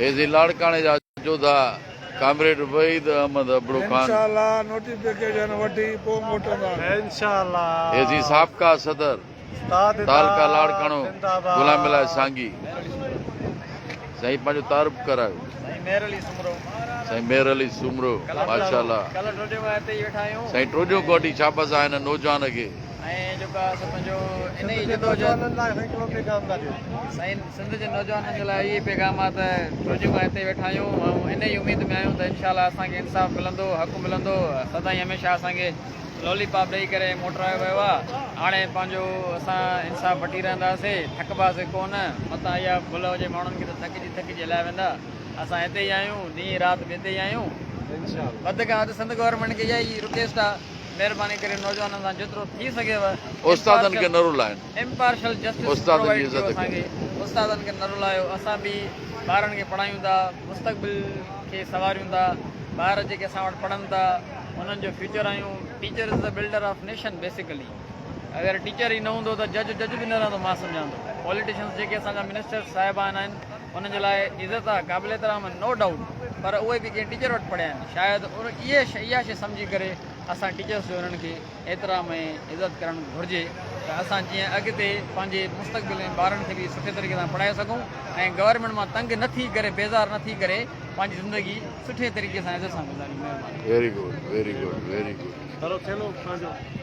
एजी लाड़काने जा जोधा कामरेड वहीद अहमद अबड़ू खान इंशाल्लाह नोटिफिकेशन वठी पोइ मोटंदा इंशाल्लाह एजी साबका सदर तालका लाड़कानो गुलाम अला सांगी साईं पंहिंजो तारुफ करायो साईं मेहर अली सुमरो माशाल्लाह साईं टोजो कोटी शाबाश आहिनि नौजवान खे साईं सिंध जे नौजवाननि जे लाइ इहे पैगाम आहे त रोज़ु खां हिते वेठा आहियूं ऐं इन ई उमेद में आहियूं त इनशाला असांखे इंसाफ़ मिलंदो हक़ मिलंदो सदाईं हमेशह असांखे लॉलीपॉप ॾेई करे मोटरायो वियो आहे हाणे पंहिंजो असां इंसाफ़ वठी रहंदासीं थकबासीं कोन मथां इहा भुल हुजे माण्हुनि खे त थकिजी हलाए वेंदा असां हिते ई आहियूं ॾींहुं राति बि हिते ई आहियूं वधि खां वधि सिंध गवर्नमेंट खे इहा ई रिक्वेस्ट आहे महिरबानी करे नौजवाननि सां जेतिरो थी सघेव उस्तादनि खे न रुलाइनि इम्पार्शल जस्टिस उस्तादनि जी इज़त असांखे उस्तादनि खे न रुलायो असां बि ॿारनि खे पढ़ायूं था मुस्तक़बिल खे संवारियूं था ॿार जेके असां वटि पढ़नि था उन्हनि जो फ्यूचर आहियूं teacher is the builder of nation basically अगरि टीचर ई न हूंदो त जज बि न रहंदो मां सम्झां थो पॉलिटिशियन्स जेके असांजा मिनिस्टर साहिबान आहिनि उन्हनि जे लाइ इज़त आहे क़ाबिलियत आहे नो डाउट पर उहे बि कंहिं टीचर वटि पढ़िया आहिनि शायदि इहा शइ सम्झी करे असां टीचर्स जो उन्हनि खे एतिराम ऐं इज़त करणु घुरिजे त असां जीअं अॻिते पंहिंजे मुस्तक़बिल में ॿारनि खे बि सुठे तरीक़े सां पढ़ाए सघूं ऐं गवर्नमेंट मां तंग न थी करे बेज़ार न थी करे पंहिंजी ज़िंदगी सुठे तरीक़े सां इज़त सां गुज़ारियूं महिरबानी वेरी गुड